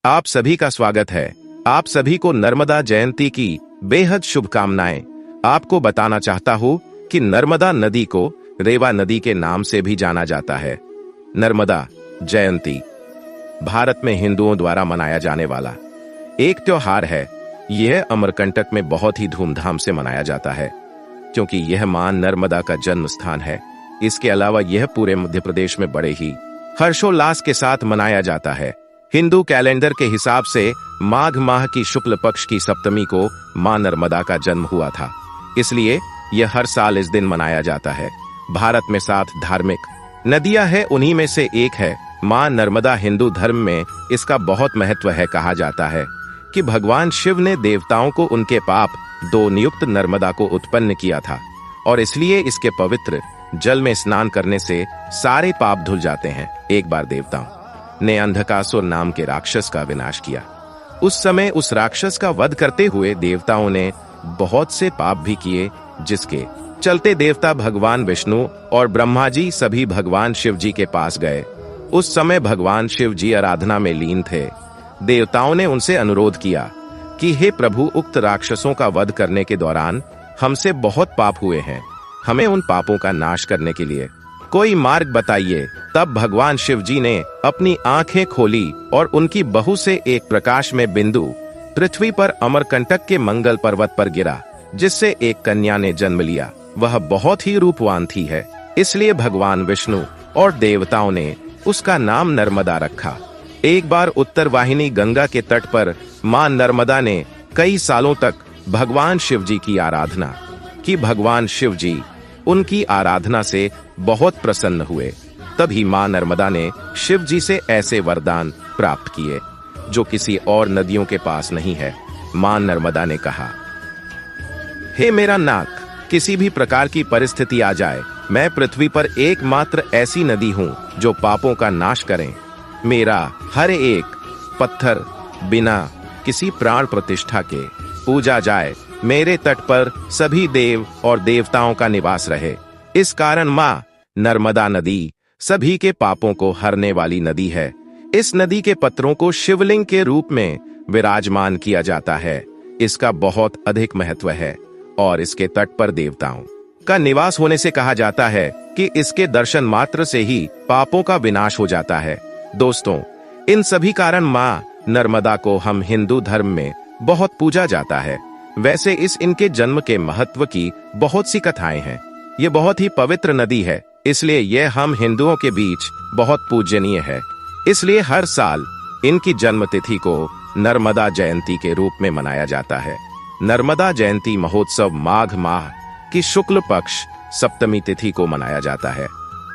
आप सभी का स्वागत है। आप सभी को नर्मदा जयंती की बेहद शुभकामनाएं। आपको बताना चाहता हूँ कि नर्मदा नदी को रेवा नदी के नाम से भी जाना जाता है। नर्मदा जयंती भारत में हिंदुओं द्वारा मनाया जाने वाला एक त्योहार है। यह अमरकंटक में बहुत ही धूमधाम से मनाया जाता है क्योंकि यह मां नर्मदा का जन्म स्थान है। इसके अलावा यह पूरे मध्य प्रदेश में बड़े ही हर्षोल्लास के साथ मनाया जाता है। हिंदू कैलेंडर के हिसाब से माघ माह की शुक्ल पक्ष की सप्तमी को मां नर्मदा का जन्म हुआ था, इसलिए यह हर साल इस दिन मनाया जाता है। भारत में 7 धार्मिक नदियां हैं, उन्हीं में से एक है मां नर्मदा। हिंदू धर्म में इसका बहुत महत्व है। कहा जाता है कि भगवान शिव ने देवताओं को उनके पाप 2 नियुक्त नर्मदा को उत्पन्न किया था और इसलिए इसके पवित्र जल में स्नान करने से सारे पाप धुल जाते हैं। एक बार देवताओं ने अंधकासुर नाम के राक्षस का विनाश किया। उस समय उस राक्षस का वध करते हुए देवताओं ने बहुत से पाप भी किए, जिसके चलते देवता भगवान विष्णु और ब्रह्मा जी सभी भगवान शिव जी के पास गए। उस समय भगवान शिव जी आराधना में लीन थे। देवताओं ने उनसे अनुरोध किया कि हे प्रभु, उक्त राक्षसों का वध करने के दौरान हमसे बहुत पाप हुए हैं, हमें उन पापों का नाश करने के लिए कोई मार्ग बताइए। तब भगवान शिव जी ने अपनी आंखें खोली और उनकी बहू से एक प्रकाश में बिंदु पृथ्वी पर अमरकंटक के मंगल पर्वत पर गिरा, जिससे एक कन्या ने जन्म लिया। वह बहुत ही रूपवान थी है, इसलिए भगवान विष्णु और देवताओं ने उसका नाम नर्मदा रखा। एक बार उत्तर वाहिनी गंगा के तट पर मां नर्मदा ने कई सालों तक भगवान शिव जी की आराधना की। भगवान शिव जी उनकी आराधना से बहुत प्रसन्न हुए। तभी मां नर्मदा ने शिव जी से ऐसे वरदान प्राप्त किए जो किसी और नदियों के पास नहीं है। मां नर्मदा ने कहा, हे मेरा नाथ, किसी भी प्रकार की परिस्थिति आ जाए, मैं पृथ्वी पर एकमात्र ऐसी नदी हूं जो पापों का नाश करें। मेरा हर एक पत्थर बिना किसी प्राण प्रतिष्ठा के पूजा जाए। मेरे तट पर सभी देव और देवताओं का निवास रहे। इस कारण मां नर्मदा नदी सभी के पापों को हरने वाली नदी है। इस नदी के पत्थरों को शिवलिंग के रूप में विराजमान किया जाता है। इसका बहुत अधिक महत्व है और इसके तट पर देवताओं का निवास होने से कहा जाता है कि इसके दर्शन मात्र से ही पापों का विनाश हो जाता है। दोस्तों, इन सभी कारण मां नर्मदा को हम हिंदू धर्म में बहुत पूजा जाता है। वैसे इनके जन्म के महत्व की बहुत सी कथाएं हैं। ये बहुत ही पवित्र नदी है, इसलिए यह हम हिंदुओं के बीच बहुत पूजनीय है। इसलिए हर साल इनकी जन्म तिथि को नर्मदा जयंती के रूप में मनाया जाता है। नर्मदा जयंती महोत्सव माघ माह की शुक्ल पक्ष सप्तमी तिथि को मनाया जाता है।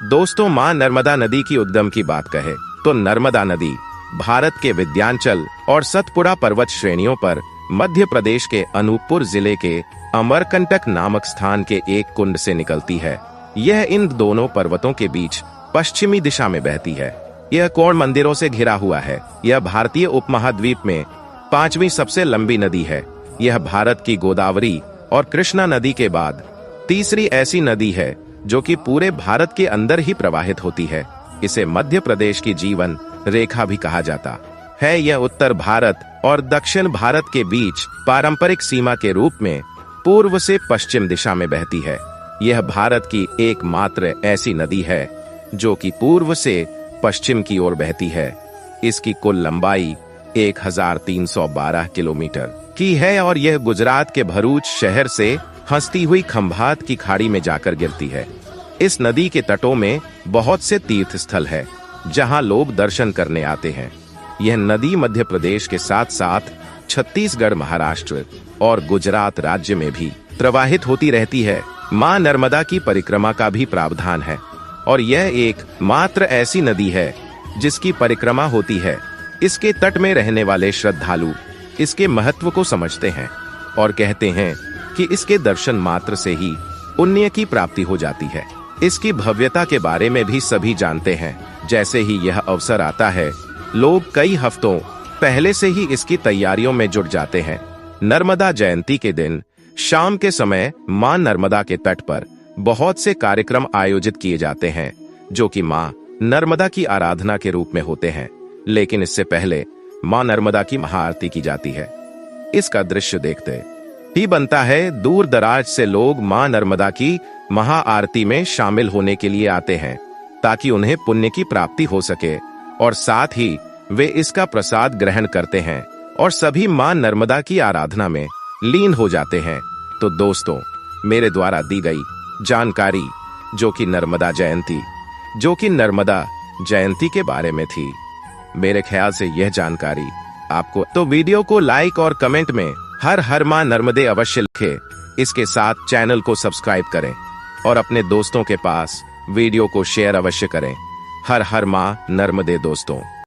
दोस्तों, मां नर्मदा नदी की उद्गम की बात कहे तो नर्मदा नदी भारत के विंध्याचल और सतपुड़ा पर्वत श्रेणियों पर मध्य प्रदेश के अनूपपुर जिले के अमरकंटक नामक स्थान के एक कुंड से निकलती है। यह इन दोनों पर्वतों के बीच पश्चिमी दिशा में बहती है। यह कोण मंदिरों से घिरा हुआ है। यह भारतीय उपमहाद्वीप में 5वीं सबसे लंबी नदी है। यह भारत की गोदावरी और कृष्णा नदी के बाद तीसरी ऐसी नदी है जो कि पूरे भारत के अंदर ही प्रवाहित होती है। इसे मध्य प्रदेश की जीवन रेखा भी कहा जाता है। यह उत्तर भारत और दक्षिण भारत के बीच पारंपरिक सीमा के रूप में पूर्व से पश्चिम दिशा में बहती है। यह भारत की एकमात्र ऐसी नदी है जो कि पूर्व से पश्चिम की ओर बहती है। इसकी कुल लंबाई 1312 किलोमीटर की है और यह गुजरात के भरूच शहर से हंसती हुई खंभात की खाड़ी में जाकर गिरती है। इस नदी के तटों में बहुत से तीर्थ स्थल है जहां लोग दर्शन करने आते हैं। यह नदी मध्य प्रदेश के साथ साथ छत्तीसगढ़, महाराष्ट्र और गुजरात राज्य में भी प्रवाहित होती रहती है। मां नर्मदा की परिक्रमा का भी प्रावधान है और यह एक मात्र ऐसी नदी है जिसकी परिक्रमा होती है। इसके तट में रहने वाले श्रद्धालु इसके महत्व को समझते हैं और कहते हैं कि इसके दर्शन मात्र से ही पुण्य की प्राप्ति हो जाती है। इसकी भव्यता के बारे में भी सभी जानते हैं। जैसे ही यह अवसर आता है, लोग कई हफ्तों पहले से ही इसकी तैयारियों में जुट जाते हैं। नर्मदा जयंती के दिन शाम के समय मां नर्मदा के तट पर बहुत से कार्यक्रम आयोजित किए जाते हैं जो कि मां नर्मदा की आराधना के रूप में होते हैं। लेकिन इससे पहले मां नर्मदा की महाआरती की जाती है। इसका दृश्य देखते ही बनता है दूर दराज से लोग मां नर्मदा की महाआरती में शामिल होने के लिए आते हैं ताकि उन्हें पुण्य की प्राप्ति हो सके और साथ ही वे इसका प्रसाद ग्रहण करते हैं और सभी मां नर्मदा की आराधना में लीन हो जाते हैं। तो दोस्तों, मेरे द्वारा दी गई जानकारी जो कि नर्मदा जयंती के बारे में थी, मेरे ख्याल से यह जानकारी आपको तो वीडियो को लाइक और कमेंट में हर हर मां नर्मदे अवश्य लिखें। इसके साथ चैनल को सब्सक्राइब करें और अपने दोस्तों के पास वीडियो को शेयर अवश्य करें। हर हर मां नर्मदे दोस्तों।